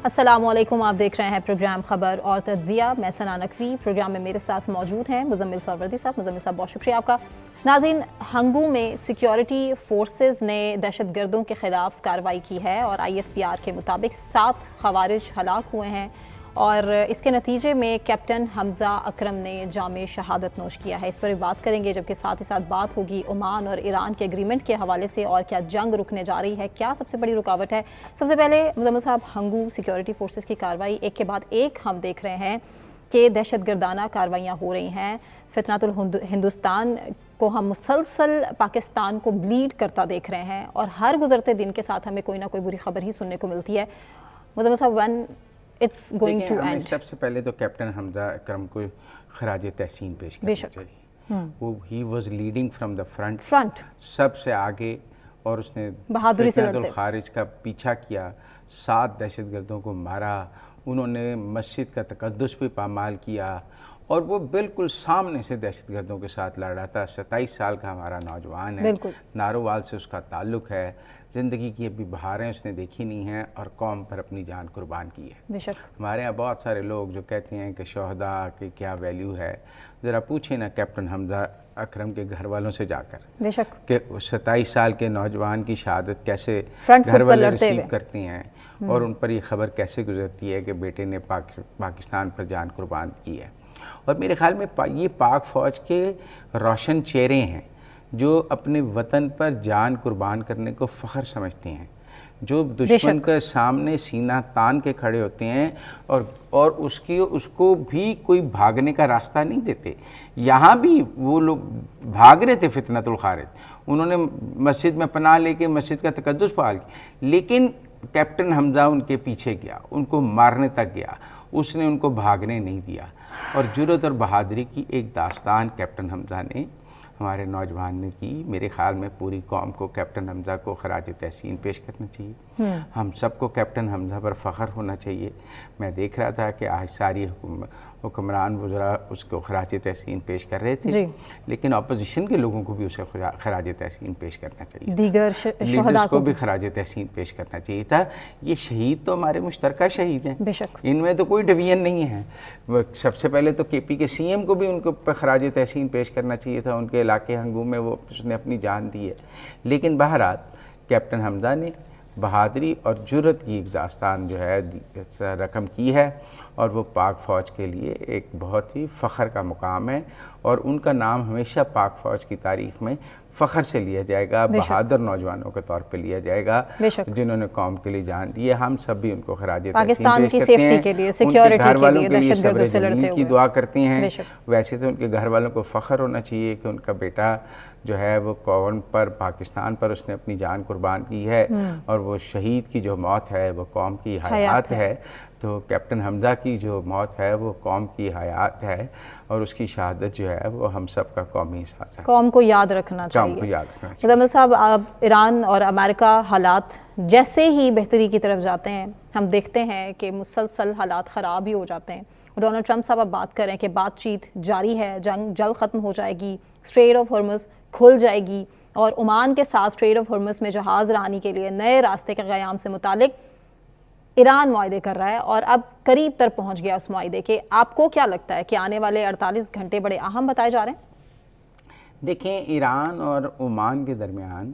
السلام علیکم، آپ دیکھ رہے ہیں پروگرام خبر اور تجزیہ۔ میں ثنا نقوی، پروگرام میں میرے ساتھ موجود ہیں مزمل سروردی صاحب۔ مزمل صاحب بہت شکریہ آپ کا۔ ناظرین، ہنگو میں سیکیورٹی فورسز نے دہشت گردوں کے خلاف کارروائی کی ہے اور ISPR کے مطابق 7 خوارج ہلاک ہوئے ہیں اور اس کے نتیجے میں کیپٹن حمزہ اکرم نے جام شہادت نوش کیا ہے۔ اس پر بات کریں گے، جبکہ ساتھ ہی ساتھ بات ہوگی عمان اور ایران کے ایگریمنٹ کے حوالے سے اور کیا جنگ رکنے جا رہی ہے، کیا سب سے بڑی رکاوٹ ہے۔ سب سے پہلے مزمل صاحب، ہنگو سیکیورٹی فورسز کی کارروائی ایک کے بعد ایک ہم دیکھ رہے ہیں کہ دہشت گردانہ کارروائیاں ہو رہی ہیں۔ فتنۃ الہندوستان کو ہم مسلسل پاکستان کو بلیڈ کرتا دیکھ رہے ہیں اور ہر گزرتے دن کے ساتھ ہمیں کوئی نہ کوئی بری خبر ہی سننے کو ملتی ہے۔ مزمل صاحب، when it's going to end؟ سب سے پہلے تو کیپٹن حمزہ اکرم کو خراج تحسین پیش کرنا چاہیے۔ وہ he was leading from the front, سب سے آگے، اور اس نے بہادری سے فتنۃ الخارج کا پیچھا کیا، 7 دہشت گردوں کو مارا، انہوں نے مسجد کا تقدس بھی پامال کیا اور وہ بالکل سامنے سے دہشت گردوں کے ساتھ لڑ رہا تھا۔ 27 سال کا ہمارا نوجوان ہے، نارووال سے اس کا تعلق ہے، زندگی کی ابھی بہاریں اس نے دیکھی نہیں ہیں اور قوم پر اپنی جان قربان کی ہے۔ ہمارے ہاں بہت سارے لوگ جو کہتے ہیں کہ شہداء کی کیا ویلیو ہے، ذرا پوچھیں نا کیپٹن حمزہ اکرم کے گھر والوں سے جا کر کہ 27 سال کے نوجوان کی شہادت کیسے گھر والے ریسیو کرتے ہیں اور ان پر یہ خبر کیسے گزرتی ہے کہ بیٹے نے پاکستان پر جان قربان کی ہے۔ اور میرے خیال میں یہ پاک فوج کے روشن چہرے ہیں جو اپنے وطن پر جان قربان کرنے کو فخر سمجھتے ہیں، جو دشمن کے سامنے سینہ تان کے کھڑے ہوتے ہیں اور اس کو بھی کوئی بھاگنے کا راستہ نہیں دیتے۔ یہاں بھی وہ لوگ بھاگ رہے تھے فتنۃ الخارج، انہوں نے مسجد میں پناہ لے کے مسجد کا تقدس بحال کیا، لیکن کیپٹن حمزہ ان کے پیچھے گیا، ان کو مارنے تک گیا، اس نے ان کو بھاگنے نہیں دیا۔ اور جرأت اور بہادری کی ایک داستان کیپٹن حمزہ نے، ہمارے نوجوان نے کی۔ میرے خیال میں پوری قوم کو کیپٹن حمزہ کو خراج تحسین پیش کرنا چاہیے، ہم سب کو کیپٹن حمزہ پر فخر ہونا چاہیے۔ میں دیکھ رہا تھا کہ آج ساری حکمران وزراء اس کو خراج تحسین پیش کر رہے تھے، لیکن اپوزیشن کے لوگوں کو بھی اسے خراج تحسین پیش کرنا چاہیے، دیگر لیڈرز کو بھی خراج تحسین پیش کرنا چاہیے تھا۔ یہ شہید تو ہمارے مشترکہ شہید ہیں، ان میں تو کوئی ڈویژن نہیں ہے۔ سب سے پہلے تو KP کے CM کو بھی ان کو خراج تحسین پیش کرنا چاہیے تھا، ان کے علاقے ہنگو میں وہ اس نے اپنی جان دی ہے۔ لیکن بہرحال کیپٹن حمزہ نے بہادری اور جرأت کی ایک داستان جو ہے رقم کی ہے اور وہ پاک فوج کے لیے ایک بہت ہی فخر کا مقام ہے اور ان کا نام ہمیشہ پاک فوج کی تاریخ میں فخر سے لیا جائے گا، بہادر نوجوانوں کے طور پہ لیا جائے گا جنہوں نے قوم کے لیے جان دی ہے۔ ہم سب بھی ان کو خراج تحسین پیش کرتے ہیں، ان کے گھر والوں کے لیے صبر جمیل کی دعا کرتے ہیں۔ ویسے تو ان کے گھر والوں کو فخر ہونا چاہیے کہ ان کا بیٹا جو ہے وہ قوم پر، پاکستان پر اس نے اپنی جان قربان کی ہے اور وہ شہید کی جو موت ہے وہ قوم کی حیات ہے۔ تو کیپٹن حمزہ کی جو موت ہے وہ قوم کی حیات ہے اور اس کی شہادت جو ہے وہ ہم سب کا قومی احساس ہے، قوم کو یاد رکھنا چاہیے۔ مزمل صاحب، ایران اور امریکہ حالات جیسے ہی بہتری کی طرف جاتے ہیں ہم دیکھتے ہیں کہ مسلسل حالات خراب ہی ہو جاتے ہیں۔ ڈونلڈ ٹرمپ صاحب اب بات کریں کہ بات چیت جاری ہے، جنگ جلد ختم ہو جائے گی، اسٹریٹ آف ہرمز کھل جائے گی اور عمان کے ساتھ اسٹریٹ آف ہرمز میں جہاز رانی کے لیے نئے راستے کے قیام سے متعلق ایران معاہدے کر رہا ہے اور اب قریب تر پہنچ گیا اس معاہدے کے۔ آپ کو کیا لگتا ہے کہ آنے والے 48 گھنٹے بڑے اہم بتائے جا رہے ہیں؟ دیکھیں، ایران اور عمان کے درمیان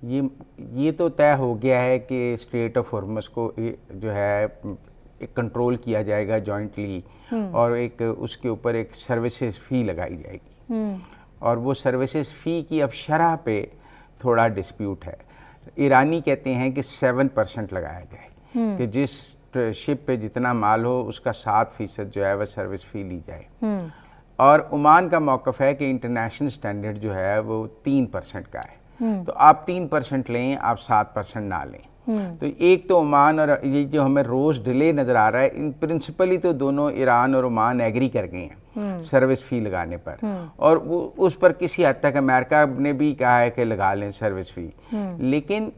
یہ تو طے ہو گیا ہے کہ اسٹریٹ آف ہرمز کو جو ہے ایک کنٹرول کیا جائے گا جوائنٹلی اور ایک اس کے اوپر ایک سروسز فی لگائی جائے گی اور وہ سروسز فی کی اب شرح پہ تھوڑا ڈسپیوٹ ہے۔ ایرانی کہتے ہیں کہ 7% لگایا جائے کہ جس شپ پہ جتنا مال ہو اس کا 7% جو ہے وہ سروس فی لی جائے، اور عمان کا موقف ہے کہ انٹرنیشنل سٹینڈرڈ جو ہے وہ 3% کا ہے، تو آپ 3% لیں، آپ 7% نہ لیں۔ تو ایک تو عمان اور یہ جو ہمیں روز ڈیلے نظر آ رہا ہے، ان پرنسپلی تو دونوں ایران اور عمان ایگری کر گئے ہیں سروس فی لگانے پر، اور وہ اس پر کسی حد تک امریکہ نے بھی کہا ہے کہ لگا لیں سروس فی، لیکن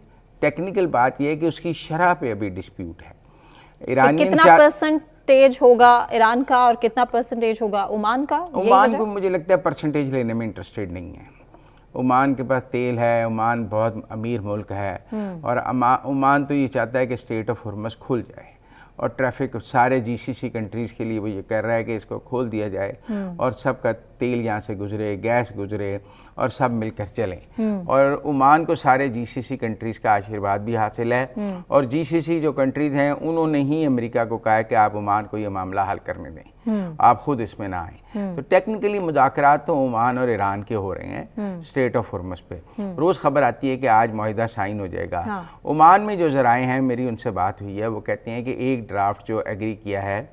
ٹیکنیکل بات یہ ہے کہ اس کی شرح پہ ابھی ڈسپیوٹ ہے۔ کتنا پرسنٹیج ہوگا ایران کا اور کتنا پرسنٹیج ہوگا عمان کا؟ عمان کو مجھے لگتا ہے پرسنٹیج لینے میں انٹرسٹیڈ نہیں ہے۔ عمان کے پاس تیل ہے، عمان بہت امیر ملک ہے اور عمان تو یہ چاہتا ہے کہ اسٹریٹ آف ہرمز کھل جائے اور ٹریفک سارے GCC کنٹریز کے لیے وہ یہ کر رہا ہے کہ اس کو کھول دیا جائے اور سب کا تیل یہاں سے گزرے, گیس گزرے اور سب مل کر چلیں. اور عمان کو سارے GCC کنٹریز کا آشیرواد بھی حاصل ہے, اور GCC جو کنٹریز ہیں انہوں نے ہی امریکہ کو کہا ہے کہ آپ عمان کو یہ معاملہ حل کرنے دیں, آپ خود اس میں نہ آئیں. تو ٹیکنیکلی مذاکرات تو عمان اور ایران کے ہو رہے ہیں اسٹریٹ آف ہرمز پہ. روز خبر آتی ہے کہ آج معاہدہ سائن ہو جائے گا. عمان میں جو ذرائع ہیں, میری ان سے بات ہوئی ہے, وہ کہتے ہیں کہ ایک ڈرافٹ جو ایگری کیا ہے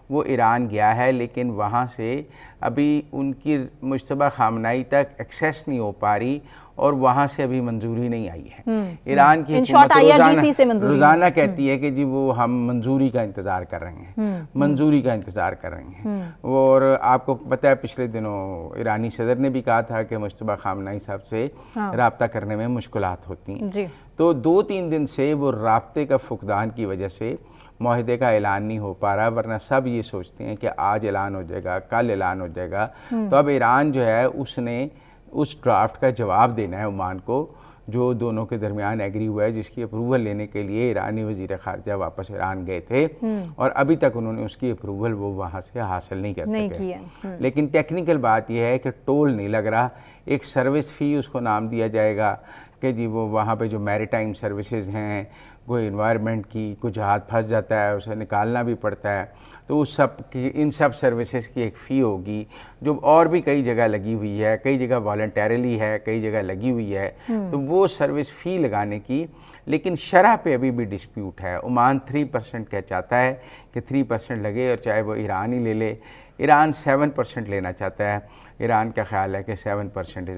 وہ ایران گیا ہے, لیکن وہاں سے ابھی ان کی مشتبہ خامنائی تک ایکسیس نہیں ہو پا رہی, اور وہاں سے ابھی منظوری نہیں آئی ہے. ایران کی حکومت روزانہ کہتی ہے کہ جی وہ ہم منظوری کا انتظار کر رہے ہیں, منظوری کا انتظار کر رہے ہیں. اور آپ کو پتہ ہے پچھلے دنوں ایرانی صدر نے بھی کہا تھا کہ مشتبہ خامنائی صاحب سے رابطہ کرنے میں مشکلات ہوتی ہیں. تو 2-3 دن سے وہ رابطے کا فقدان کی وجہ سے معاہدے کا اعلان نہیں ہو پا رہا, ورنہ سب یہ سوچتے ہیں کہ آج اعلان ہو جائے گا, کل اعلان ہو جائے گا. تو اب ایران جو ہے اس نے اس ڈرافٹ کا جواب دینا ہے عمان کو, جو دونوں کے درمیان ایگری ہوا ہے, جس کی اپروول لینے کے لیے ایرانی وزیر خارجہ واپس ایران گئے تھے, اور ابھی تک انہوں نے اس کی اپروول وہ وہاں سے حاصل نہیں کر سکے. لیکن ٹیکنیکل بات یہ ہے کہ ٹول نہیں لگ رہا, ایک سروس فی اس کو نام دیا جائے گا کہ جی وہ وہاں پہ جو میری ٹائم سروسز ہیں, کوئی انوائرمنٹ کی کوئی جہاز پھنس جاتا ہے اسے نکالنا بھی پڑتا ہے, تو اس سب کی ان سب سروسز کی ایک فی ہوگی, جو اور بھی کئی جگہ لگی ہوئی ہے, کئی جگہ والنٹیرلی ہے, کئی جگہ لگی ہوئی ہے. تو وہ سروس فی لگانے کی, لیکن شرح پہ ابھی بھی ڈسپیوٹ ہے. عمان 3% کہہ چاہتا ہے کہ 3% لگے, اور چاہے وہ ایران ہی لے لے. ایران 7% لینا چاہتا ہے. ایران کا خیال ہے کہ 7%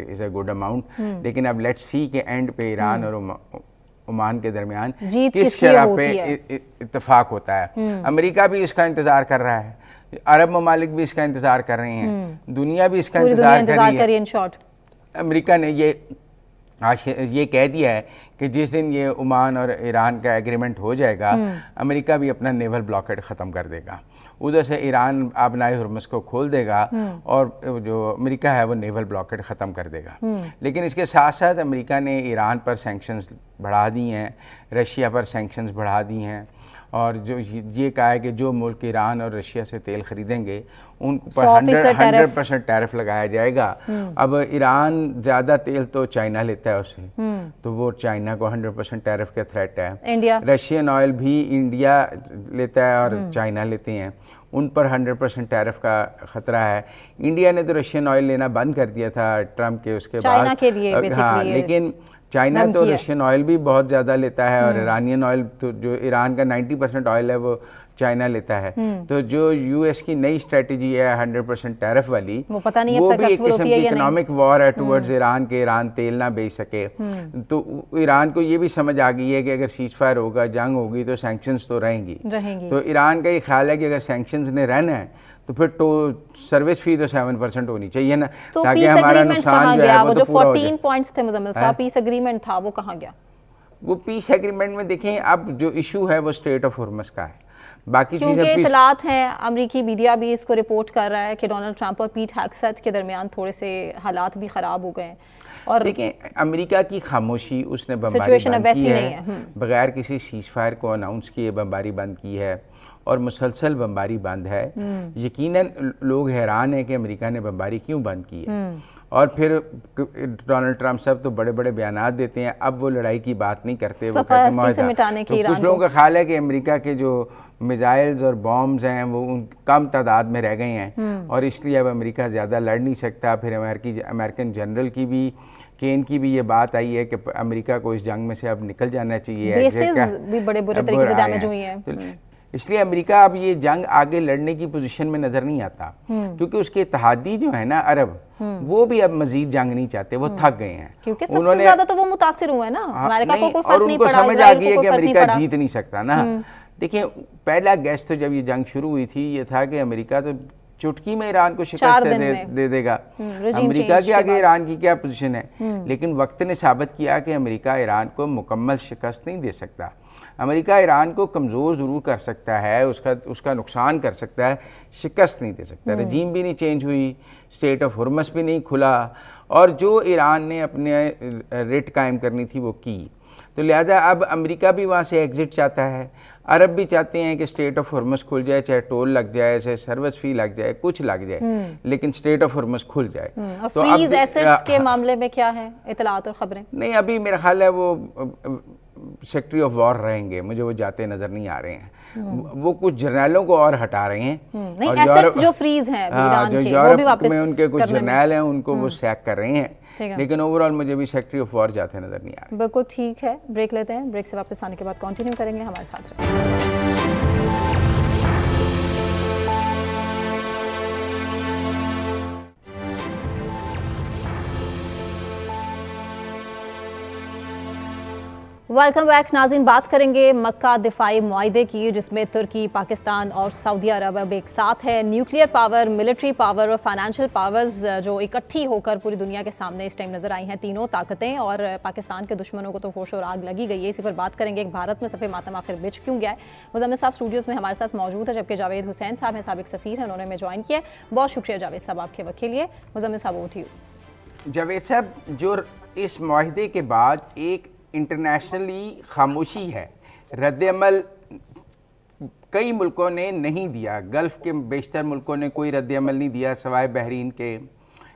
از اے گڈ اماؤنٹ, لیکن اب لیٹس سی کہ اینڈ پہ ایران اور عمان کے درمیان کس شرح پہ اتفاق ہوتا ہے. امریکہ بھی اس کا انتظار کر رہا ہے, عرب ممالک بھی اس کا انتظار کر رہے ہیں, دنیا بھی اس کا انتظار کر رہی ہے. امریکہ نے یہ کہہ دیا ہے کہ جس دن یہ عمان اور ایران کا ایگریمنٹ ہو جائے گا, امریکہ بھی اپنا نیول بلاکیڈ ختم کر دے گا. ادھر سے ایران آبنائے ہرمز کو کھول دے گا, اور جو امریکہ ہے وہ نیول بلاکیڈ ختم کر دے گا. لیکن اس کے ساتھ ساتھ امریکہ نے ایران پر سینکشنز بڑھا دی ہیں, رشیا پر سینکشنز بڑھا دی ہیں, اور جو یہ کہا ہے کہ جو ملک ایران اور رشیا سے تیل خریدیں گے ان پر 100% ٹیرف لگایا جائے گا. اب ایران زیادہ تیل تو چائنا لیتا ہے اس سے, تو وہ چائنا کو 100% ٹیرف کا تھریٹ ہے. رشین آئل بھی انڈیا لیتا ہے اور چائنا لیتے ہیں, ان پر 100% ٹیرف کا خطرہ ہے. انڈیا نے تو رشین آئل لینا بند کر دیا تھا ٹرمپ کے اس کے بعد. ہاں, لیکن چائنا تو رشین آئل بھی بہت زیادہ لیتا ہے, اور ایرانین آئل تو جو ایران کا 90% آئل ہے وہ چائنا لیتا ہے. تو جو یو ایس کی نئی اسٹریٹجی ہے 100% ٹیرف والی, وہ بھی ایک قسم کی اکنامک وار ہے ٹورڈز ایران کے, ایران تیل نہ بیچ سکے. تو ایران کو یہ بھی سمجھ آ گئی ہے کہ اگر سیز فائر ہوگا, جنگ ہوگی, تو سینکشنز تو رہیں گی. تو ایران کا یہ خیال ہے کہ اگر سینکشنز نے رہنا ہے تو پھر تو سروس فی تو 7% ہونی چاہیے نا, تاکہ ہمارا نقصان جو ہے وہ تو پورا ہو جائے. 14 پوائنٹس تھے مزمل صاحب, پیس ایگریمنٹ تھا, وہ کہاں گیا؟ وہ پیس ایگریمنٹ میں دیکھیں اب جو ایشو ہے وہ اسٹریٹ آف ہرمز کا ہے, باقی چیزیں کیونکہ اطلاعات ہیں, امریکی میڈیا بھی اس کو رپورٹ کر رہا ہے کہ ڈونلڈ ٹرمپ اور پیٹ ہیگسیت کے درمیان تھوڑے سے حالات بھی خراب ہو گئے. اور دیکھیں امریکہ کی خاموشی, اس نے بمباری بند کی ہے, بغیر کسی سیز فائر کو اناؤنس کیے بمباری بند کی ہے, اور مسلسل بمباری بند ہے. یقیناً لوگ حیران ہیں کہ امریکہ نے بمباری کیوں بند کی ہے, اور پھر ڈونلڈ ٹرمپ صاحب تو بڑے بڑے بیانات دیتے ہیں, اب وہ لڑائی کی بات نہیں کرتے, وہ کہتے ہیں معاہدہ. تو کچھ لوگوں کا خیال ہے کہ امریکہ کے جو میزائلز اور بامز ہیں وہ کم تعداد میں رہ گئے ہیں, اور اس لیے اب امریکہ زیادہ لڑ نہیں سکتا. پھر امریکن جنرل کی بھی کین کی بھی یہ بات آئی ہے کہ امریکہ کو اس جنگ میں سے اب نکل جانا چاہیے. بیسز بھی بڑے برے طریقے سے ڈیمیج ہوئی ہیں, اس لیے امریکہ اب یہ جنگ آگے لڑنے کی پوزیشن میں نظر نہیں آتا, کیونکہ اس کے اتحادی جو ہیں نا عرب, وہ بھی اب مزید جنگ نہیں چاہتے, وہ تھک گئے ہیں. کیونکہ سب سے زیادہ تو وہ متاثر ہوئے نا, امریکہ کو کوئی فرق نہیں پڑا, اور ان کو سمجھ آ گئی ہے کہ امریکہ جیت نہیں سکتا نا. دیکھیں پہلا گیس تو جب یہ جنگ شروع ہوئی تھی یہ تھا کہ امریکہ تو چٹکی میں ایران کو شکست دے دے گا. امریکہ کے آگے ایران کی کیا پوزیشن ہے, لیکن وقت نے ثابت کیا کہ امریکہ ایران کو مکمل شکست نہیں دے سکتا. امریکہ ایران کو کمزور ضرور کر سکتا ہے, اس کا نقصان کر سکتا ہے, شکست نہیں دے سکتا. رجیم بھی نہیں چینج ہوئی, اسٹریٹ آف ہرمز بھی نہیں کھلا, اور جو ایران نے اپنے ریٹ قائم کرنی تھی وہ کی. تو لہٰذا اب امریکہ بھی وہاں سے ایگزٹ چاہتا ہے، عرب بھی چاہتے ہیں کہ اسٹریٹ آف ہرمز کھل جائے، چاہے ٹول لگ جائے، چاہے سروس فی لگ جائے، کچھ لگ جائے، لیکن اسٹریٹ آف ہرمز کھل جائے۔ اور فریز ایسٹس کے معاملے میں کیا ہے اطلاعات اور خبریں؟ نہیں، ابھی میرا خیال ہے وہ سیکٹری آف وار رہیں گے، مجھے وہ جاتے نظر نہیں آ رہے ہیں، وہ کچھ جرنیلوں کو اور ہٹا رہے ہیں، نہیں ایسٹس جو فریز ہیں ایران جو کے وہ بھی واپس یورپ میں ان کے کچھ کرنے میں جرنیل ہیں ان کو وہ سیک کر رہے ہیں، لیکن اوورآل مجھے بھی سیکٹری آف وار جاتے نظر نہیں آ رہے۔ بالکل ٹھیک ہے، بریک لیتے ہیں، بریک سے واپس آنے کے بعد کنٹینیو کریں گے، ہمارے ساتھ رہیں۔ ویلکم بیک ناظرین، بات کریں گے مکہ دفاعی معاہدے کی، جس میں ترکی، پاکستان اور سعودی عرب اب ایک ساتھ ہے۔ نیوکلیئر پاور، ملٹری پاور اور فائنینشیل پاورز جو اکٹھی ہو کر پوری دنیا کے سامنے اس ٹائم نظر آئی ہیں تینوں طاقتیں، اور پاکستان کے دشمنوں کو تو فوش اور آگ لگی گئی ہے۔ اسی پر بات کریں گے ایک بھارت میں صفحہ ماتم آخر بچ کیوں گیا ہے۔ مزمل صاحب اسٹوڈیوز میں ہمارے ساتھ موجود ہے، جبکہ جاوید حسین صاحب ہیں، سابق سفیر ہیں، انہوں نے ہمیں جوائن کیا ہے۔ بہت شکریہ جاوید صاحب آپ کے وقت کے لیے۔ مزمل صاحب اوور ٹو یو۔ جاوید صاحب، جو اس معاہدے کے بعد ایک انٹرنیشنلی خاموشی ہے، رد عمل کئی ملکوں نے نہیں دیا، گلف کے بیشتر ملکوں نے کوئی رد عمل نہیں دیا سوائے بحرین کے،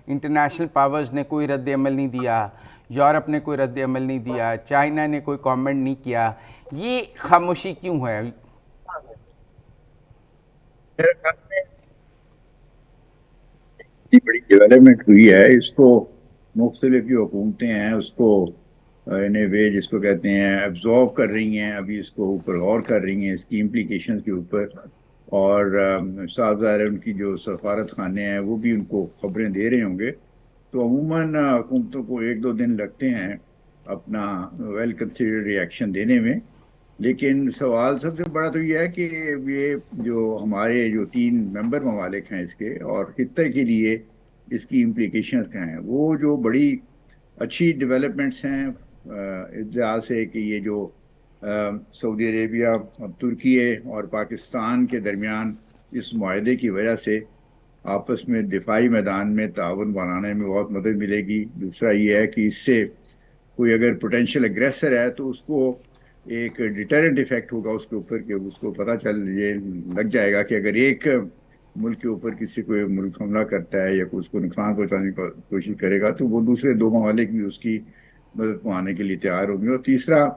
انٹرنیشنل پاورز نے کوئی رد عمل نہیں دیا، یورپ نے کوئی رد عمل نہیں دیا، چائنا نے کوئی کامنٹ نہیں کیا، یہ خاموشی کیوں ہے؟ میرے خیال میں بڑی ڈیولپمنٹ ہوئی ہے، اس کو مختلف جو حکومتیں ہیں اس کو جس کو کہتے ہیں ایبزارو کر رہی ہیں، ابھی اس کو اوپر غور کر رہی ہیں، اس کی امپلیکیشنز کے اوپر، اور صاف ظاہر ہے ان کی جو سفارت خانے ہیں وہ بھی ان کو خبریں دے رہے ہوں گے۔ تو عموماً حکومتوں کو 1-2 دن لگتے ہیں اپنا ویل کنسیڈرڈ ریئیکشن دینے میں، لیکن سوال سب سے بڑا تو یہ ہے کہ یہ جو ہمارے جو 3 ممبر ممالک ہیں اس کے اور خطے کے لیے اس کی امپلیکیشنز کیا ہیں۔ وہ جو بڑی اچھی ڈیولپمنٹس ہیں اس لحاظ سے کہ یہ جو سعودی عربیہ، ترکی اور پاکستان کے درمیان اس معاہدے کی وجہ سے آپس میں دفاعی میدان میں تعاون بنانے میں بہت مدد ملے گی۔ دوسرا یہ ہے کہ اس سے کوئی اگر پوٹینشیل اگریسر ہے تو اس کو ایک ڈیٹرنٹ ایفیکٹ ہوگا اس کے اوپر، کہ اس کو پتہ یہ لگ جائے گا کہ اگر ایک ملک کے اوپر کسی کوئی ملک حملہ کرتا ہے یا اس کو نقصان پہنچانے کی کوشش کرے گا تو وہ دوسرے 2 ممالک بھی اس کی مدد پہنچانے کے لیے تیار ہوں گے۔ اور تیسرا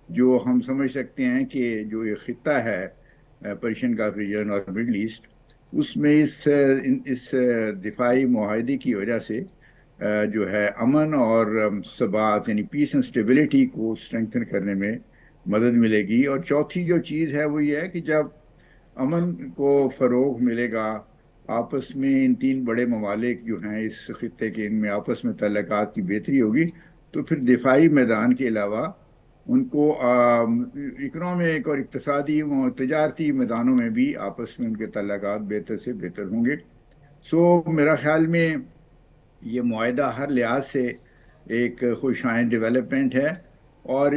جو ہم سمجھ سکتے ہیں کہ جو یہ خطہ ہے پرشین گلف ریجن اور مڈل ایسٹ، اس میں اس دفاعی معاہدے کی وجہ سے جو ہے امن اور ثبات یعنی پیس اینڈ اسٹیبلٹی کو اسٹرینگتھن کرنے میں مدد ملے گی۔ اور چوتھی جو چیز ہے وہ یہ ہے کہ جب امن کو فروغ ملے گا، آپس میں ان 3 بڑے ممالک جو ہیں اس خطے کے، ان میں آپس میں تعلقات کی بہتری ہوگی، تو پھر دفاعی میدان کے علاوہ ان کو اکنامک اور اقتصادی و تجارتی میدانوں میں بھی آپس میں ان کے تعلقات بہتر سے بہتر ہوں گے۔ میرا خیال میں یہ معاہدہ ہر لحاظ سے ایک خوش آئند ڈیولپمنٹ ہے، اور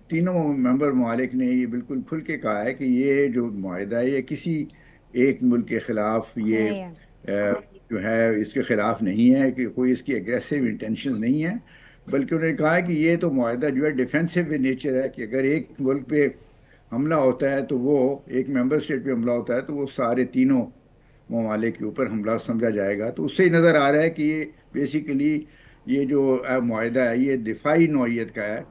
تینوں ممبر ممالک نے یہ بالکل کھل کے کہا ہے کہ یہ جو معاہدہ ہے یہ کسی ایک ملک کے خلاف یہ جو ہے اس کے خلاف نہیں ہے، کہ کوئی اس کی اگریسو انٹینشن نہیں ہے، بلکہ انہوں نے کہا ہے کہ یہ تو معاہدہ جو ہے ڈیفینسو ان نیچر ہے، کہ اگر ایک ملک پہ حملہ ہوتا ہے تو وہ ایک ممبر اسٹیٹ پہ حملہ ہوتا ہے تو وہ سارے تینوں ممالک کے اوپر حملہ سمجھا جائے گا۔ تو اس سے ہی نظر آ رہا ہے کہ یہ بیسیکلی یہ جو معاہدہ ہے یہ دفاعی نوعیت کا ہے،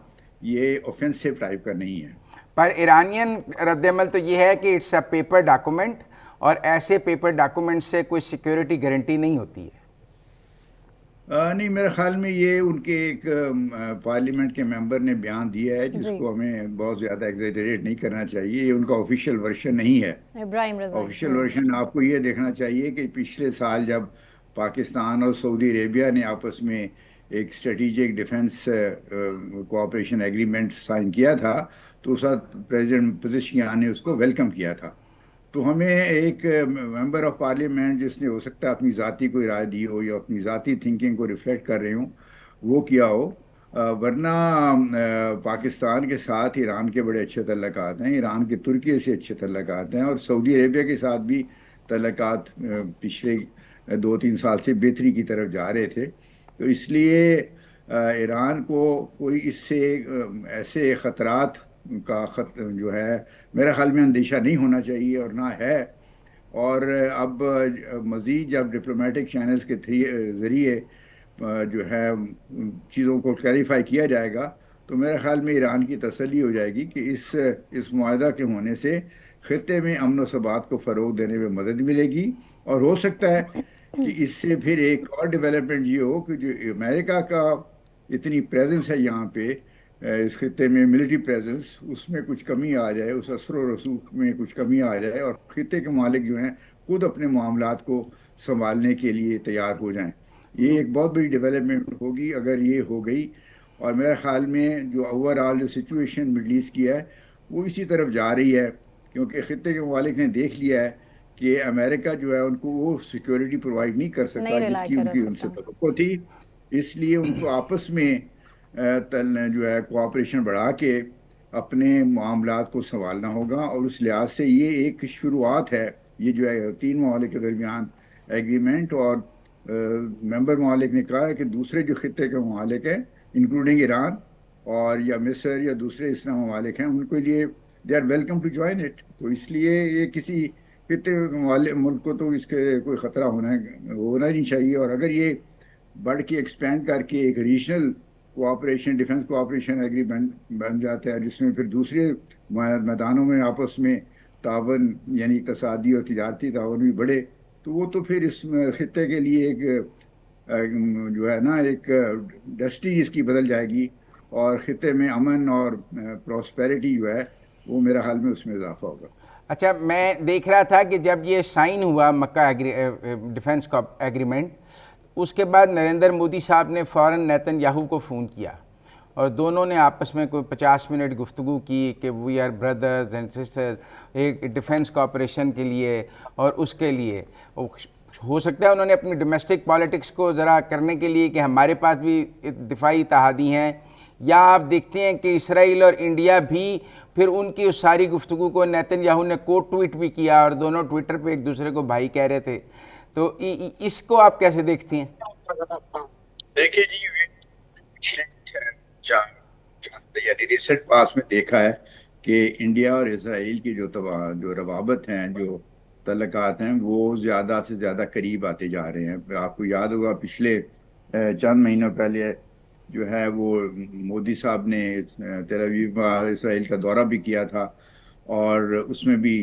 یہ اوفینسو ٹائپ کا نہیں ہے۔ پر ایرانین رد عمل تو یہ ہے کہ اٹس اے پیپر ڈاکومنٹ، اور ایسے پیپر ڈاکومنٹ سے کوئی سیکیورٹی گارنٹی نہیں ہوتی ہے۔ نہیں، میرے خیال میں یہ ان کے ایک پارلیمنٹ کے ممبر نے بیان دیا ہے جس کو ہمیں بہت زیادہ ایگزیجریٹ نہیں کرنا چاہیے، یہ ان کا آفیشیل ورژن نہیں ہے۔ آفیشیل ورژن آپ کو یہ دیکھنا چاہیے کہ پچھلے سال جب پاکستان اور سعودی عربیہ نے آپس میں ایک strategic defence cooperation agreement sign کیا تھا تو اس وقت پریزیڈنٹ پزشکیان نے اس کو ویلکم کیا تھا۔ تو ہمیں ایک ممبر آف پارلیمنٹ جس نے ہو سکتا ہے اپنی ذاتی کوئی رائے دی ہو یا اپنی ذاتی تھنکنگ کو ریفلیکٹ کر رہے ہوں وہ کیا ہو، ورنہ پاکستان کے ساتھ ایران کے بڑے اچھے تعلقات ہیں، ایران کے ترکی سے اچھے تعلقات ہیں، اور سعودی عربیہ کے ساتھ بھی تعلقات پچھلے 2-3 سال سے بہتری کی طرف جا رہے تھے۔ تو اس لیے ایران کو کوئی اس سے ایسے خطرات کا جو ہے میرے خیال میں اندیشہ نہیں ہونا چاہیے اور نہ ہے. اور اب مزید جب ڈپلومیٹک چینلز کے ذریعے جو ہے چیزوں کو کلیریفائی کیا جائے گا تو میرے خیال میں ایران کی تسلی ہو جائے گی کہ اس معاہدہ کے ہونے سے خطے میں امن و ثبات کو فروغ دینے میں مدد ملے گی. اور ہو سکتا ہے کہ اس سے پھر ایک اور ڈیولپمنٹ یہ ہو کہ جو امریکہ کا اتنی پریزنس ہے یہاں پہ اس خطے میں، ملٹری پریزنس، اس میں کچھ کمی آ جائے، اس اثر و رسوخ میں کچھ کمی آ جائے اور خطے کے مالک جو ہیں خود اپنے معاملات کو سنبھالنے کے لیے تیار ہو جائیں. یہ ایک بہت بڑی ڈیولپمنٹ ہوگی اگر یہ ہو گئی. اور میرے خیال میں جو اوور آل جو سچویشن مڈل ایسٹ کی ہے وہ اسی طرف جا رہی ہے، کیونکہ خطے کے ممالک نے دیکھ لیا ہے کہ امریکہ جو ہے ان کو وہ سیکیورٹی پرووائڈ نہیں کر سکتا نہیں جس ریلائی کی ان کر کی ان سے سکتا. توقع تھی. اس لیے ان کو آپس میں جو ہے کوآپریشن بڑھا کے اپنے معاملات کو سنبھالنا ہوگا. اور اس لحاظ سے یہ ایک شروعات ہے، یہ جو ہے 3 ممالک کے درمیان ایگریمنٹ. اور ممبر ممالک نے کہا ہے کہ دوسرے جو خطے کے ممالک ہیں انکلوڈنگ ایران اور یا مصر یا دوسرے اس طرح ممالک ہیں، ان کے لیے they are welcome to join it. تو اس لیے یہ کسی خطے ملک کو تو اس کے کوئی خطرہ ہونا نہیں چاہیے. اور اگر یہ بڑھ کے ایکسپینڈ کر کے ایک regional cooperation, defence cooperation agreement بن جاتا ہے جس میں پھر دوسرے میدانوں میں آپس میں تعاون یعنی اقتصادی اور تجارتی تعاون بھی بڑھے، تو وہ تو پھر اس خطے کے لیے ایک جو ہے نا ایک ڈسٹی اس کی بدل جائے گی اور خطے میں امن اور پراسپیرٹی جو ہے وہ میرا حال میں اس میں اضافہ ہوگا. اچھا، میں دیکھ رہا تھا کہ جب یہ سائن ہوا مکہ ڈیفنس کا ایگریمنٹ، اس کے بعد نریندر مودی صاحب نے فوراً نیتن یاہو کو فون کیا اور دونوں نے آپس میں کوئی 50 منٹ گفتگو کی کہ we are brothers and sisters ایک ڈیفنس کوآپریشن کے لیے. اور اس کے لیے ہو سکتا ہے انہوں نے اپنی ڈومیسٹک پالیٹکس کو ذرا کرنے کے لیے کہ ہمارے پاس بھی دفاعی اتحادی ہیں، یا آپ دیکھتے ہیں کہ اسرائیل اور انڈیا بھی پھر ان کی اس ساری گفتگو کو نیتن یاہو نے کوٹ ٹویٹ بھی کیا اور دونوں ٹویٹر پہ ایک دوسرے کو بھائی کہہ رہے تھے. تو اس کو آپ کیسے دیکھتی ہیں؟ دیکھیے جی، یعنی ریسنٹ پاس میں دیکھا ہے کہ انڈیا اور اسرائیل کی جو روابط ہیں، جو تعلقات ہیں، وہ زیادہ سے زیادہ قریب آتے جا رہے ہیں. آپ کو یاد ہوگا پچھلے چند مہینوں پہلے جو ہے وہ مودی صاحب نے تیل اویو اسرائیل کا دورہ بھی کیا تھا اور اس میں بھی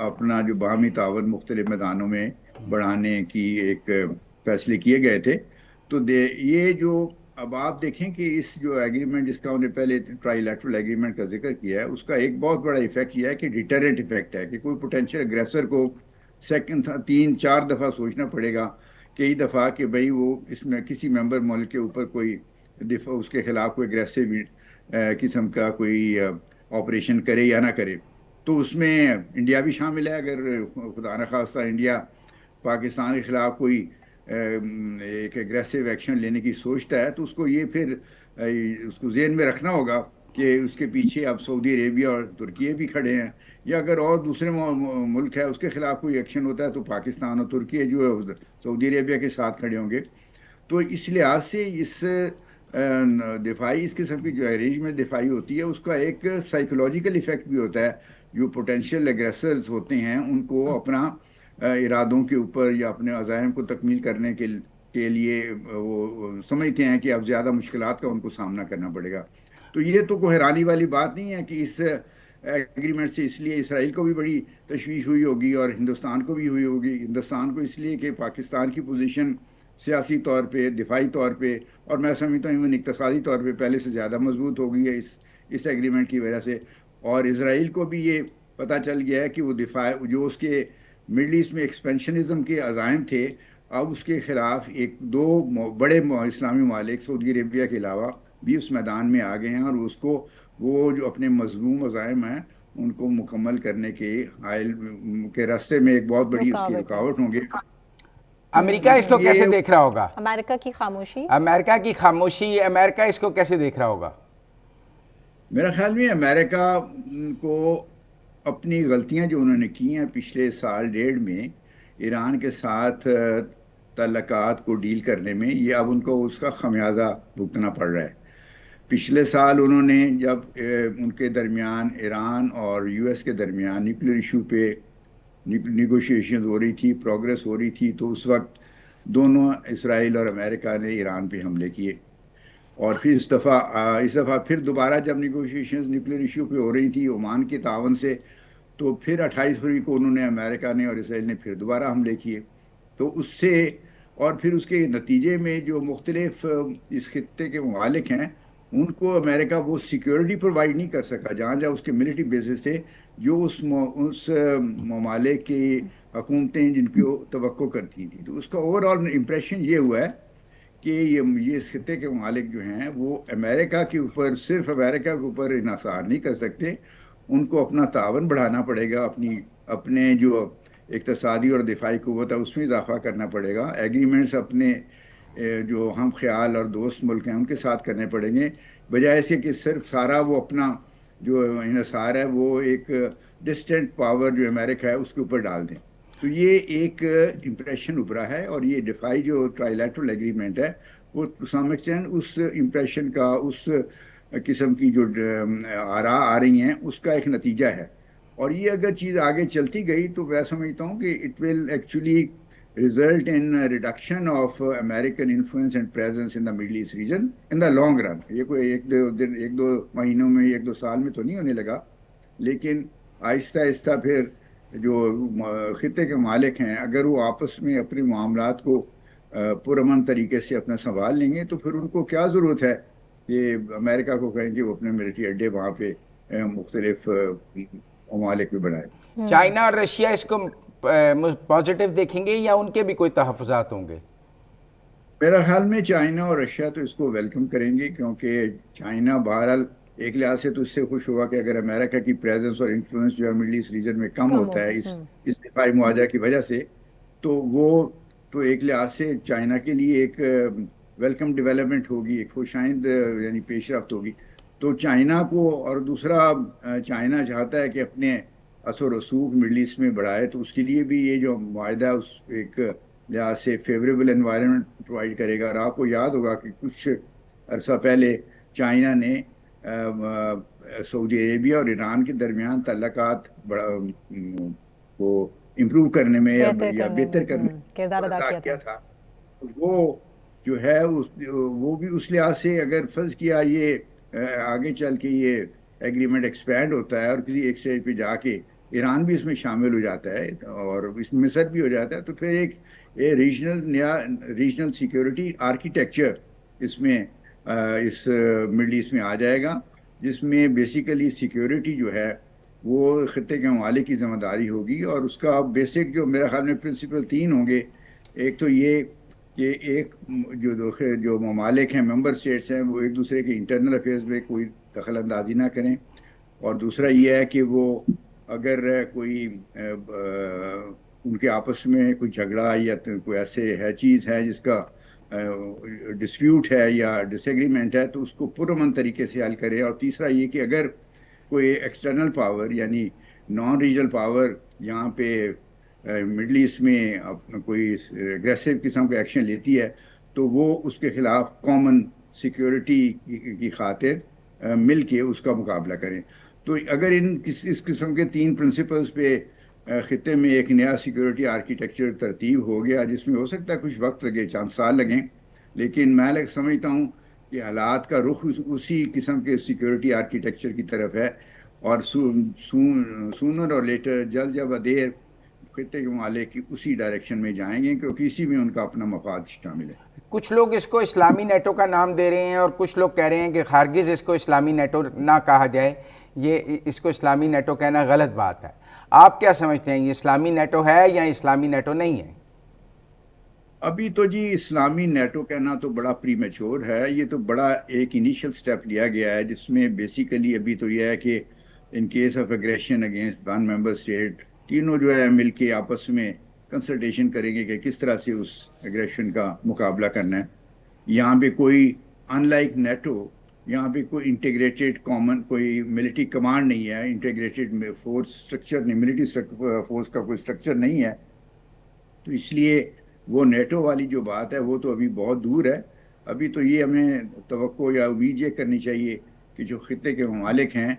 اپنا جو باہمی تعاون مختلف میدانوں میں بڑھانے کی ایک فیصلے کیے گئے تھے. تو یہ جو اب آپ دیکھیں کہ اس جو ایگریمنٹ جس کا انہوں نے پہلے ٹرائی لیٹرل ایگریمنٹ کا ذکر کیا ہے، اس کا ایک بہت بڑا ایفیکٹ یہ ہے کہ ڈیٹرنٹ ایفیکٹ ہے کہ کوئی پوٹینشیل اگریسر کو 3-4 دفعہ سوچنا پڑے گا کئی دفعہ کہ بھئی وہ اس میں کسی ممبر ملک کے اوپر کوئی دفاع اس کے خلاف کوئی اگریسو قسم کا کوئی آپریشن کرے یا نہ کرے. تو اس میں انڈیا بھی شامل ہے. اگر خدا نخواستہ انڈیا پاکستان کے خلاف کوئی ایک اگریسو ایکشن لینے کی سوچتا ہے تو اس کو یہ پھر اس کو ذہن میں رکھنا ہوگا کہ اس کے پیچھے اب سعودی عربیہ اور ترکیہ بھی کھڑے ہیں، یا اگر اور دوسرے ملک ہے اس کے خلاف کوئی ایکشن ہوتا ہے تو پاکستان اور ترکیہ جو ہے سعودی عربیہ کے ساتھ کھڑے ہوں گے. تو اس لحاظ سے اس دفاعی اس قسم کی جو ارینجمنٹ دفاعی ہوتی ہے اس کا ایک سائیکولوجیکل ایفیکٹ بھی ہوتا ہے. جو پوٹینشیل اگریسرز ہوتے ہیں ان کو اپنا ارادوں کے اوپر یا اپنے عزائم کو تکمیل کرنے کے لیے وہ سمجھتے ہیں کہ اب زیادہ مشکلات کا ان کو سامنا کرنا پڑے گا. تو یہ تو کوئی حیرانی والی بات نہیں ہے کہ اس ایگریمنٹ سے اس لیے اسرائیل کو بھی بڑی تشویش ہوئی ہوگی اور ہندوستان کو بھی ہوئی ہوگی. ہندوستان کو اس لیے کہ پاکستان کی پوزیشن سیاسی طور پہ، دفاعی طور پہ اور میں سمجھتا ہوں اقتصادی طور پہ پہلے سے زیادہ مضبوط ہو گئی ہے اس ایگریمنٹ کی وجہ سے. اور اسرائیل کو بھی یہ پتہ چل گیا ہے کہ وہ دفاع جو اس کے مڈل ایسٹ میں ایکسپینشنزم کے عزائم تھے، اب اس کے خلاف 2 بڑے اسلامی ممالک سعودی عربیہ کے علاوہ بھی اس میدان میں آ گئے ہیں اور اس کو وہ جو اپنے مظلوم عزائم ہیں ان کو مکمل کرنے کے راستے میں ایک بہت بڑی اس کی رکاوٹ ہوں گے. امریکہ اس کو کیسے دیکھ رہا ہوگا؟ امریکہ کی خاموشی امریکہ اس کو کیسے دیکھ رہا ہوگا؟ میرا خیال میں امریکہ کو اپنی غلطیاں جو انہوں نے کی ہیں پچھلے سال ڈیڑھ میں ایران کے ساتھ تعلقات کو ڈیل کرنے میں یہ اب ان کو اس کا خمیازہ بھگتنا پڑ رہا ہے. پچھلے سال انہوں نے جب ان کے درمیان ایران اور یو ایس کے درمیان نیوکلیر ایشو پہ نیگوشیشن ہو رہی تھی, پروگریس ہو رہی تھی, تو اس وقت دونوں اسرائیل اور امریکہ نے ایران پہ حملے کیے. اور پھر اس دفعہ پھر دوبارہ جب نیگوشیشنز نیوکلیر ایشو پہ ہو رہی تھی عمان کے تعاون سے, تو پھر 28 فروری کو انہوں نے امریکہ نے اور اسرائیل نے پھر دوبارہ حملے کیے. تو اس سے اور پھر اس کے نتیجے میں جو مختلف اس خطے کے ممالک ہیں ان کو امریکہ وہ سیکیورٹی پرووائڈ نہیں کر سکا جہاں اس کے ملٹری بیسز تھے جو اس ممالک کی حکومتیں جن کی توقع کرتی تھیں. تو اس کا اوور آل امپریشن یہ ہوا ہے کہ یہ اس خطے کے ممالک جو ہیں وہ امریکہ کے اوپر صرف امریکہ کے اوپر انحصار نہیں کر سکتے, ان کو اپنا تعاون بڑھانا پڑے گا, اپنے جو اقتصادی اور دفاعی قوت ہے اس میں اضافہ کرنا پڑے گا, ایگریمنٹس اپنے جو ہم خیال اور دوست ملک ہیں ان کے ساتھ کرنے پڑیں گے, بجائے سے کہ صرف سارا وہ اپنا جو انحصار ہے وہ ایک ڈسٹنٹ پاور جو امریکہ ہے اس کے اوپر ڈال دیں. تو یہ ایک امپریشن ابھرا ہے, اور یہ دفاعی جو ٹرائیلیٹرل ایگریمنٹ ہے وہ ٹو سم ایکسٹینٹ اس امپریشن کا, اس قسم کی جو آراء آ رہی ہیں اس کا ایک نتیجہ ہے. اور یہ اگر چیز آگے چلتی گئی تو میں سمجھتا ہوں کہ it will actually result in reduction of American influence and presence in the Middle East region in the long run. یہ کوئی ایک دو مہینوں میں, ایک دو سال میں تو نہیں ہونے لگا, لیکن آہستہ آہستہ پھر جو خطے کے مالک ہیں اگر وہ آپس میں اپنے معاملات کو پرامن طریقے سے اپنا سنبھال لیں گے تو پھر ان کو کیا ضرورت ہے کہ امریکہ کو کہیں کہ وہ اپنے ملٹری اڈے وہاں پہ مختلف ممالک میں بڑھائے. چائنا اور رشیا اس کو پازیٹیو دیکھیں گے یا ان کے بھی کوئی تحفظات ہوں گے؟ میرا خیال میں چائنا اور رشیا تو اس کو ویلکم کریں گے, کیونکہ چائنا بہرحال ایک لحاظ سے تو اس سے خوش ہوا کہ اگر امریکہ کی پریزنس اور انفلوئنس جو ہے مڈل ایسٹ ریجن میں کم ہوتا ہے اس دفاعی معاہدہ کی وجہ سے, تو وہ تو ایک لحاظ سے چائنا کے لیے ایک ویلکم ڈیولپمنٹ ہوگی, ایک خوشائند یعنی پیش رفت ہوگی. تو چائنا کو, اور دوسرا چائنا چاہتا ہے کہ اپنے اثر و رسوخ مڈل ایسٹ میں بڑھائے, تو اس کے لیے بھی یہ جو معاہدہ اس ایک لحاظ سے فیوریبل انوائرمنٹ پرووائڈ کرے گا. اور آپ کو یاد ہوگا کہ کچھ عرصہ پہلے چائنا نے سعودی عربیہ اور ایران کے درمیان تعلقات کو امپروو کرنے میں یا بہتر کرنے میں کردار ادا کیا تھا. وہ جو ہے وہ بھی اس لحاظ سے اگر فرض کیا یہ آگے چل کے یہ ایگریمنٹ ایکسپینڈ ہوتا ہے اور کسی ایک اسٹیج پہ جا کے ایران بھی اس میں شامل ہو جاتا ہے اور اس میں مصر بھی ہو جاتا ہے, تو پھر ایک ریجنل سیکیورٹی آرکیٹیکچر اس میں اس مڈل ایسٹ میں آ جائے گا, جس میں بیسیکلی سیکیورٹی جو ہے وہ خطے کے ممالک کی ذمہ داری ہوگی. اور اس کا بیسک جو میرے خیال میں پرنسپل 3 ہوں گے, ایک تو یہ کہ ایک جو ممالک ہیں ممبر اسٹیٹس ہیں وہ ایک دوسرے کے انٹرنل افیئرز میں کوئی دخل اندازی نہ کریں, اور دوسرا یہ ہے کہ وہ اگر کوئی ان کے آپس میں کوئی جھگڑا یا کوئی ایسے ہے چیز ہے جس کا ڈسپیوٹ ہے یا ڈس ایگریمنٹ ہے تو اس کو پرامن طریقے سے حل کرے. اور تیسرا یہ کہ اگر کوئی ایکسٹرنل پاور یعنی نان ریجنل پاور یہاں پہ مڈل ایسٹ میں کوئی اگریسو قسم کا ایکشن لیتی ہے تو وہ اس کے خلاف کامن سیکیورٹی کی خاطر مل کے اس کا مقابلہ کریں. تو اگر اس قسم کے 3 پرنسپلز پہ خطے میں ایک نیا سیکیورٹی آرکیٹیکچر ترتیب ہو گیا, جس میں ہو سکتا ہے کچھ وقت لگے, چند سال لگیں, لیکن میں سمجھتا ہوں کہ حالات کا رخ اسی قسم کے سیکیورٹی آرکیٹیکچر کی طرف ہے, اور سونر اور لیٹر جلد یا دیر خطے کے ممالک اسی ڈائریکشن میں جائیں گے, کیونکہ اسی میں ان کا اپنا مفاد شامل ہے. کچھ لوگ اس کو اسلامی نیٹو کا نام دے رہے ہیں اور کچھ لوگ کہہ رہے ہیں کہ ہرگز اس کو اسلامی نیٹو نہ کہا جائے, یہ اس کو اسلامی نیٹو کہنا غلط بات ہے. آپ کیا سمجھتے ہیں, یہ اسلامی نیٹو ہے یا اسلامی نیٹو نہیں ہے؟ ابھی تو جی اسلامی نیٹو کہنا تو بڑا پری میچور ہے, یہ تو بڑا ایک انیشل سٹیپ لیا گیا ہے جس میں بیسیکلی ابھی تو یہ ہے کہ in case of aggression against one member state تینوں جو ہے مل کے آپس میں کنسلٹیشن کریں گے کہ کس طرح سے اس اگریشن کا مقابلہ کرنا ہے. یہاں پہ کوئی ان لائک نیٹو یہاں پہ کوئی انٹیگریٹڈ کامن کوئی ملٹری کمانڈ نہیں ہے, انٹیگریٹڈ فورس سٹرکچر نہیں, ملٹری فورس کا کوئی سٹرکچر نہیں ہے. تو اس لیے وہ نیٹو والی جو بات ہے وہ تو ابھی بہت دور ہے. ابھی تو یہ ہمیں توقع یا امید یہ کرنی چاہیے کہ جو خطے کے ممالک ہیں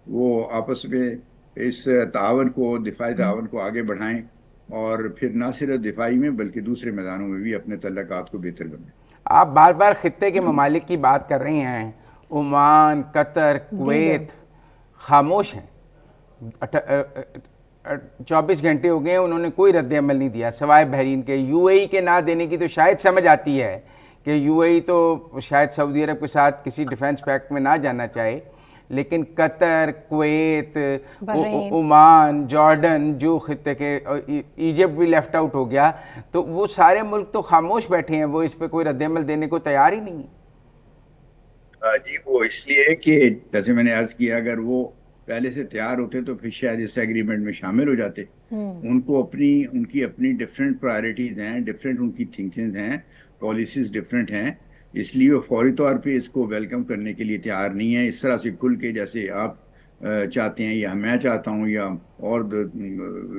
وہ آپس میں اس تعاون کو، دفاعی تعاون کو آگے بڑھائیں، اور پھر نہ صرف دفاعی میں بلکہ دوسرے میدانوں میں بھی اپنے تعلقات کو بہتر بنائیں. آپ بار بار خطے کے ممالک کی بات کر رہی ہیں. عمان، قطر، کویت خاموش ہیں. 24 گھنٹے ہو گئے ہیں، انہوں نے کوئی رد عمل نہیں دیا سوائے بحرین کے. یو اے ای کے نہ دینے کی تو شاید سمجھ آتی ہے کہ یو اے ای تو شاید سعودی عرب کے ساتھ کسی ڈیفنس پیکٹ میں نہ جانا چاہے، لیکن قطر، کویت، عمان، جارڈن، جو خطے کے، ایجپٹ بھی لیفٹ آؤٹ ہو گیا، تو وہ سارے ملک تو خاموش بیٹھے ہیں، وہ اس پہ کوئی رد عمل دینے کو تیار ہی نہیں ہے. جی وہ اس لیے کہ جیسے میں نے عرض کیا، اگر وہ پہلے سے تیار ہوتے تو پھر شاید اس ایگریمنٹ میں شامل ہو جاتے. ان کی اپنی ڈفرینٹ پرائرٹیز ہیں، ڈفرینٹ ان کی تھنکنگ ہیں، پالیسیز ڈفرینٹ ہیں، اس لیے وہ فوری طور پہ اس کو ویلکم کرنے کے لیے تیار نہیں ہے اس طرح سے کھل کے جیسے آپ چاہتے ہیں یا میں چاہتا ہوں یا اور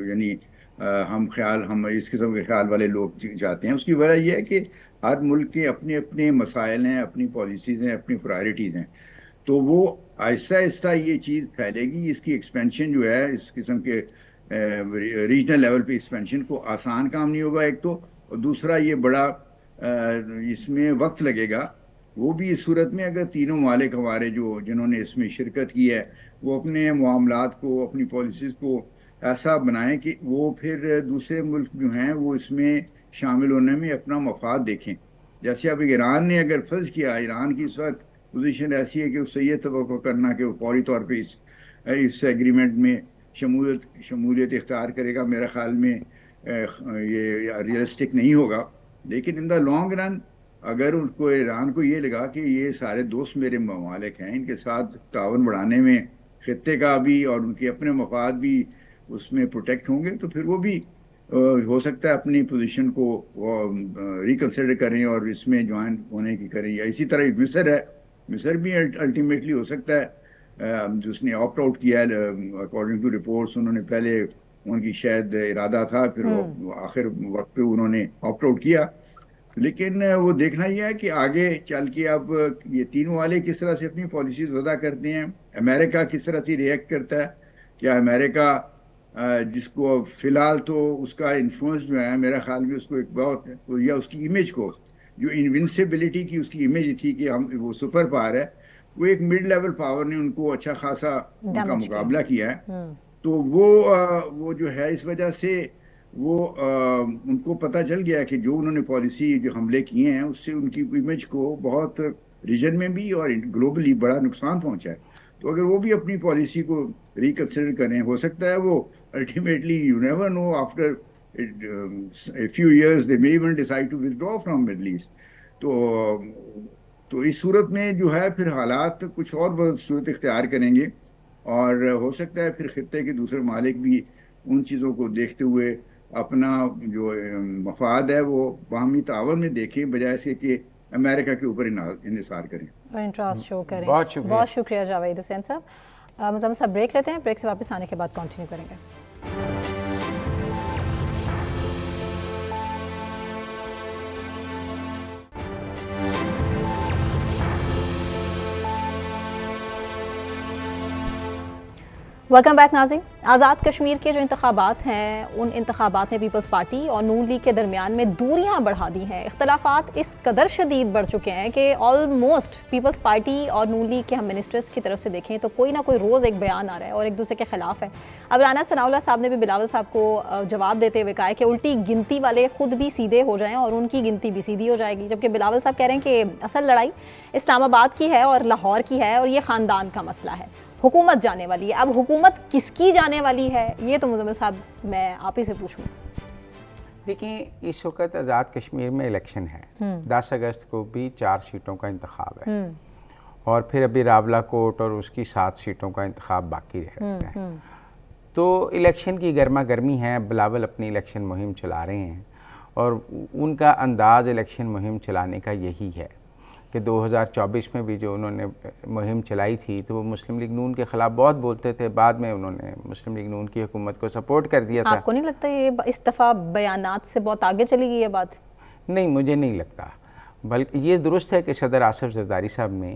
یعنی ہم اس قسم کے خیال والے لوگ چاہتے ہیں. اس کی وجہ یہ ہے کہ ہر ملک کے اپنے اپنے مسائل ہیں، اپنی پالیسیز ہیں، اپنی پرائرٹیز ہیں. تو وہ آہستہ آہستہ یہ چیز پھیلے گی. اس کی ایکسپینشن جو ہے، اس قسم کے ریجنل لیول پہ ایکسپینشن کو آسان کام نہیں ہوگا ایک تو، اور دوسرا یہ بڑا اس میں وقت لگے گا. وہ بھی اس صورت میں اگر تینوں ممالک ہمارے جنہوں نے اس میں شرکت کی ہے وہ اپنے معاملات کو، اپنی پالیسیز کو ایسا بنائیں کہ وہ پھر دوسرے ملک جو ہیں وہ اس میں شامل ہونے میں اپنا مفاد دیکھیں. جیسے اب ایران نے اگر فرض کیا، ایران کی اس وقت پوزیشن ایسی ہے کہ اس سے یہ توقع کرنا کہ وہ فوری طور پہ اس ایگریمنٹ میں شمولیت اختیار کرے گا، میرے خیال میں یہ ریئلسٹک نہیں ہوگا. لیکن ان دا لانگ رن اگر ان کو، ایران کو یہ لگا کہ یہ سارے دوست میرے ممالک ہیں، ان کے ساتھ تعاون بڑھانے میں خطے کا بھی اور ان کے اپنے مفاد بھی اس میں پروٹیکٹ ہوں گے، تو پھر وہ بھی ہو سکتا ہے اپنی پوزیشن کو ریکنسیڈر کریں اور اس میں جوائن ہونے کی کریں. یا اسی طرح مصر ہے، مصر بھی الٹیمیٹلی ہو سکتا ہے جس نے آپٹ آؤٹ کیا ہے اکارڈنگ ٹو رپورٹس. انہوں نے پہلے ان کی شاید ارادہ تھا، پھر آخر وقت پہ انہوں نے آپٹ آؤٹ کیا. لیکن وہ دیکھنا یہ ہے کہ آگے چل کے اب یہ تینوں والے کس طرح سے اپنی پالیسیز وضع کرتے ہیں. امریکہ کس طرح سے ریئیکٹ کرتا ہے. کیا امریکہ جس کو فی الحال تو اس کا انفلوئنس جو ہے میرا خیال میں اس کو ایک بہت، یا اس کی امیج کو، جو انونسبلٹی کی اس کی امیج تھی کہ وہ سپر پاور ہے، وہ ایک مڈ لیول پاور نے ان کو اچھا خاصا ان کا مقابلہ کیا ہے. تو وہ جو ہے اس وجہ سے وہ ان کو پتہ چل گیا کہ جو انہوں نے پالیسی جو حملے کیے ہیں اس سے ان کی امیج کو بہت ریجن میں بھی اور گلوبلی بڑا نقصان پہنچا ہے. تو اگر وہ بھی اپنی پالیسی کو ریکنسیڈر کریں، ہو سکتا ہے وہ ultimately you never know after a few years they may even decide to withdraw from Middle East. تو اس صورت میں جو ہے پھر حالات کچھ اور بہت صورت اختیار کریں گے، اور ہو سکتا ہے پھر خطے کے دوسرے ممالک بھی ان چیزوں کو دیکھتے ہوئے اپنا جو مفاد ہے وہ باہمی تعاون میں دیکھیں، بجائے اس کے کہ امریکہ کے اوپر انحصار کریں اور انٹرسٹ شو کریں. بہت شکریہ جاوید حسین صاحب. مزمل صاحب بریک لیتے ہیں، بریک سے واپس آنے کے بعد کنٹینیو کریں گے. ویلکم بیک ناظرین. آزاد کشمیر کے جو انتخابات ہیں ان انتخابات نے پیپلز پارٹی اور نون لیگ کے درمیان میں دوریاں بڑھا دی ہیں. اختلافات اس قدر شدید بڑھ چکے ہیں کہ آلموسٹ پیپلز پارٹی اور نون لیگ کے ہم منسٹرز کی طرف سے دیکھیں تو کوئی نہ کوئی روز ایک بیان آ رہا ہے اور ایک دوسرے کے خلاف ہے. اب رانا ثناء اللہ صاحب نے بھی بلاول صاحب کو جواب دیتے ہوئے کہا ہے کہ الٹی گنتی والے خود بھی سیدھے ہو جائیں اور ان کی گنتی بھی سیدھی ہو جائے گی، جبکہ بلاول صاحب کہہ رہے ہیں کہ اصل لڑائی اسلام آباد کی ہے اور لاہور کی ہے اور یہ خاندان کا مسئلہ ہے، حکومت جانے والی ہے. اب حکومت کس کی جانے والی ہے یہ تو مزمل صاحب میں آپ ہی سے پوچھوں. دیکھیں اس وقت آزاد کشمیر میں الیکشن ہے، 10 اگست کو بھی 4 سیٹوں کا انتخاب ہے اور پھر ابھی راولہ کوٹ اور اس کی 7 سیٹوں کا انتخاب باقی رہتا ہے. تو الیکشن کی گرما گرمی ہے. بلاول اپنی الیکشن مہم چلا رہے ہیں اور ان کا انداز الیکشن مہم چلانے کا یہی ہے کہ 2024 میں بھی جو انہوں نے مہم چلائی تھی تو وہ مسلم لیگ نون کے خلاف بہت بولتے تھے، بعد میں انہوں نے مسلم لیگ نون کی حکومت کو سپورٹ کر دیا تھا۔ آپ کو نہیں لگتا یہ اس دفعہ بیانات سے بہت آگے چلی گئی یہ بات؟ نہیں، مجھے نہیں لگتا، بلکہ یہ درست ہے کہ صدر آصف زرداری صاحب نے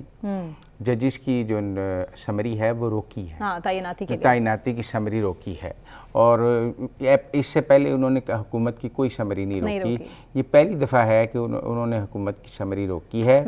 ججز کی جو سمری ہے وہ روکی ہے، ہاں، تعیناتی کی سمری روکی ہے، اور اس سے پہلے انہوں نے حکومت کی کوئی سمری نہیں روکی۔ یہ پہلی دفعہ ہے کہ انہوں نے حکومت کی سمری روکی ہے،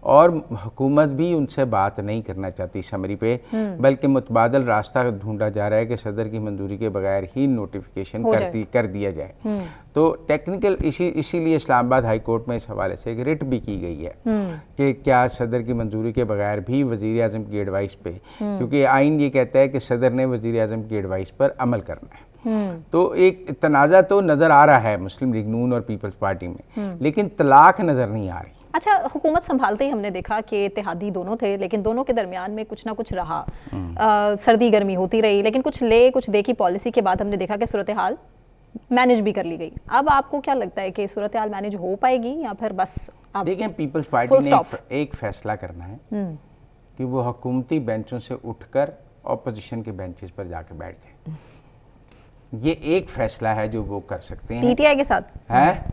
اور حکومت بھی ان سے بات نہیں کرنا چاہتی سمری پہ، بلکہ متبادل راستہ ڈھونڈا جا رہا ہے کہ صدر کی منظوری کے بغیر ہی نوٹیفیکیشن کر دیا جائے۔ تو ٹیکنیکل اسی لیے اسلام آباد ہائی کورٹ میں اس حوالے سے ایک رٹ بھی کی گئی ہے کہ کیا صدر کی منظوری کے بغیر بھی وزیر اعظم کی ایڈوائس پہ، کیونکہ آئین یہ کہتا ہے کہ صدر نے وزیر اعظم کی ایڈوائس پر عمل کرنا ہے۔ تو ایک تنازع تو نظر آ رہا ہے مسلم لیگ نون اور پیپلز پارٹی میں، لیکن طلاق نظر نہیں آ رہی۔ اچھا، حکومت سنبھالتے ہی ہم نے دیکھا کہ اتحادی دونوں تھے، لیکن دونوں کے درمیان میں کچھ نہ کچھ رہا، سردی گرمی ہوتی رہی، لیکن کچھ دے کی پالیسی کے بعد ہم نے دیکھا کہ صورتحال مینج بھی کر لی گئی۔ اب آپ کو کیا لگتا ہے کہ صورتحال مینج ہو پائے گی یا پھر بس؟ دیکھیں، پیپلز پارٹی نے ایک فیصلہ کرنا ہے کہ وہ حکومتی بینچوں سے اٹھ کر اپوزیشن کے بینچز پر جا کے بیٹھ جائیں۔ یہ ایک فیصلہ ہے جو وہ کر سکتے ہیں۔ پی ٹی آئی کے ساتھ؟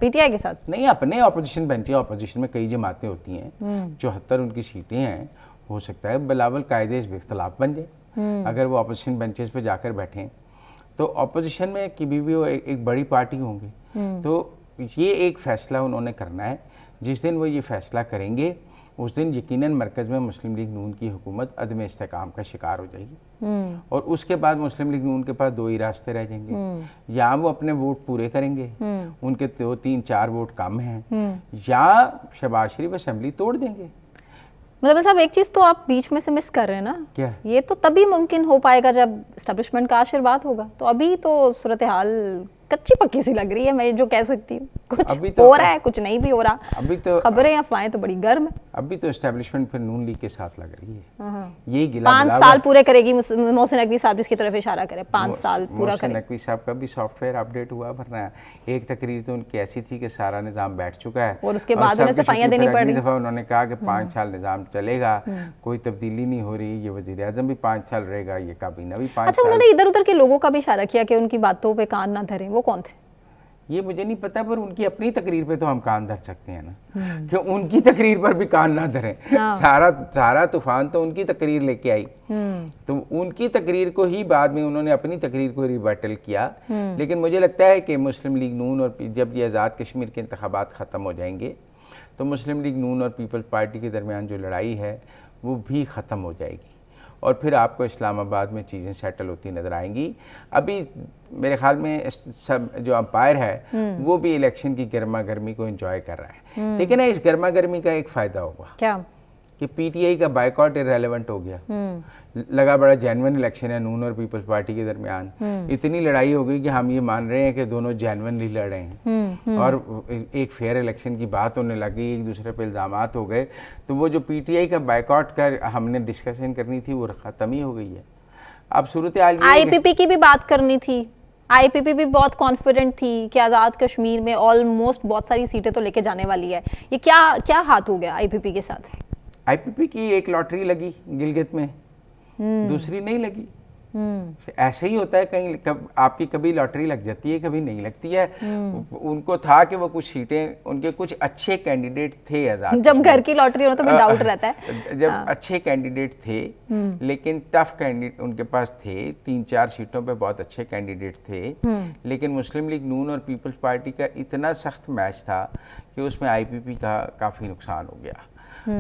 پی ٹی آئی کے ساتھ نہیں، اپنے اپوزیشن بینچ، اپوزیشن میں کئی جماعتیں ہوتی ہیں، 74 ان کی سیٹیں ہیں، ہو سکتا ہے بلاول قاعدے اس اختلاف بن جائے اگر وہ اپوزیشن بینچز پہ جا کر بیٹھیں، تو اپوزیشن میں کبھی بھی وہ ایک بڑی پارٹی ہوں گے۔ تو یہ ایک فیصلہ انہوں نے کرنا ہے، جس دن وہ یہ فیصلہ کریں گے اس دن یقیناً مرکز میں مسلم لیگ نون کی حکومت عدم استحکام کا شکار ہو جائے گی، اور اس کے بعد مسلم لیگ نون کے پاس دو ہی راستے رہ جائیں گے، یا وہ اپنے ووٹ پورے کریں گے، ان کے 2 3 4 ووٹ کم ہیں، یا شہباز شریف اسمبلی توڑ دیں گے۔ مطلب صاحب ایک چیز تو آپ بیچ میں سے مس کر رہے ہیں نا، کیا؟ یہ تو تبھی ممکن ہو پائے گا جب اسٹیبلشمنٹ کا آشرواد ہوگا، تو ابھی تو صورتحال کچی پکی سی لگ رہی ہے، میں جو کہہ سکتی ہوں، کچھ ہو رہا ہے، کچھ نہیں بھی ہو رہا، ابھی تو خبریں افواہیں تو بڑی گرم ہے۔ ابھی تو اسٹیبلشمنٹ پھر نون لیگ کے ساتھ لگ رہی ہے، یہی گلا 5 سال پورے کرے گی محسن نقوی صاحب، جس کی طرف اشارہ کرے 5 سال پورا کرے۔ محسن نقوی صاحب کا بھی سافٹ ویئر اپڈیٹ ہوا، ورنہ ایک تقریر تو ان کی ایسی تھی کہ سارا نظام بیٹھ چکا ہے، اور اس کے بعد انہیں صفائیاں دینی پڑ رہی۔ دفعہ انہوں نے کہا کہ 5 سال نظام چلے گا، کوئی تبدیلی نہیں ہو رہی، یہ وزیر اعظم بھی 5 سال رہے گا، یہ کابینہ بھی 5 سال۔ اچھا، انہوں نے ادھر ادھر کے لوگوں کا بھی اشارہ کیا کہ ان کی باتوں پہ کان نہ دھریں، وہ کون تھے؟ یہ مجھے نہیں پتا، پر ان کی اپنی تقریر پہ تو ہم کان دھر سکتے ہیں نا، کہ ان کی تقریر پر بھی کان نہ دھریں۔ سارا طوفان تو ان کی تقریر لے کے آئی، تو ان کی تقریر کو ہی بعد میں انہوں نے اپنی تقریر کو ریبیٹل کیا۔ لیکن مجھے لگتا ہے کہ مسلم لیگ نون اور جب یہ آزاد کشمیر کے انتخابات ختم ہو جائیں گے تو مسلم لیگ نون اور پیپلز پارٹی کے درمیان جو لڑائی ہے وہ بھی ختم ہو جائے گی، اور پھر آپ کو اسلام آباد میں چیزیں سیٹل ہوتی نظر آئیں گی۔ ابھی میرے خیال میں سب جو امپائر ہے وہ بھی الیکشن کی گرما گرمی کو انجوائے کر رہا ہے، لیکن اس گرما گرمی کا ایک فائدہ ہوگا کیا کہ پی ٹی آئی کا بائیکاٹ ارریلیونٹ ہو گیا، لگا بڑا جینون الیکشن ہے نون اور پیپلز پارٹی کے درمیان، اتنی لڑائی ہو گئی کہ ہم یہ مان رہے ہیں کہ دونوں جینونلی لڑ رہے ہیں، اور ایک فیئر الیکشن کی بات ہونے لگی، ایک دوسرے پہ الزامات ہو گئے، تو وہ جو پی ٹی آئی کا بائیکاٹ کا ہم نے ڈسکشن کرنی تھی وہ ختم ہی ہو گئی ہے۔ اب صورتحال آئی پی پی کی بھی بات کرنی تھی، آئی پی پی بھی بہت کانفیڈنٹ تھی کہ آزاد کشمیر میں آلموسٹ بہت ساری سیٹیں تو لے کے جانے والی ہے، یہ کیا ہاتھ ہو گیا آئی پی پی کے ساتھ؟ آئی پی پی کی ایک لاٹری لگی گلگت میں، دوسری نہیں لگی، ایسے ہی ہوتا ہے، کہیں آپ کی کبھی لاٹری لگ جاتی ہے کبھی نہیں لگتی ہے۔ ان کو تھا کہ وہ کچھ سیٹیں، ان کے کچھ اچھے کینڈیڈیٹ تھے آزاد، جب گھر کی لاٹری ہو تو پھر ڈاؤٹ رہتا ہے، جب اچھے کینڈیڈیٹ تھے لیکن ٹف کینڈیڈیٹ ان کے پاس تھے، 3 4 سیٹوں پہ بہت اچھے کینڈیڈیٹ تھے، لیکن مسلم لیگ نون اور پیپلز پارٹی کا اتنا سخت میچ تھا کہ اس میں آئی پی پی کا کافی نقصان ہو گیا۔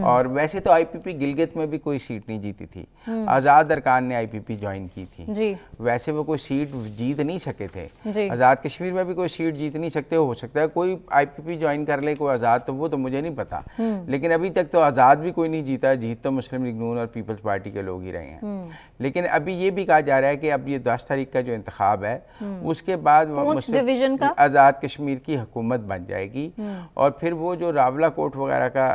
اور ویسے تو آئی پی پی گلگت میں بھی کوئی سیٹ نہیں جیتی تھی، آزاد ارکان نے آئی پی پی جوائن کی تھی، ویسے وہ کوئی سیٹ جیت نہیں سکے تھے، آزاد کشمیر میں بھی کوئی سیٹ جیت نہیں سکتے، ہو سکتا ہے کوئی آئی پی پی جوائن کر لے کوئی آزاد، تو وہ تو مجھے نہیں پتا، لیکن ابھی تک تو آزاد بھی کوئی نہیں جیتا، جیت تو مسلم لیگ نون اور پیپلز پارٹی کے لوگ ہی رہے ہیں۔ لیکن ابھی یہ بھی کہا جا رہا ہے کہ اب یہ 10 تاریخ کا جو انتخاب ہے اس کے بعد آزاد کشمیر کی حکومت بن جائے گی، اور پھر وہ جو راولہ کوٹ وغیرہ کا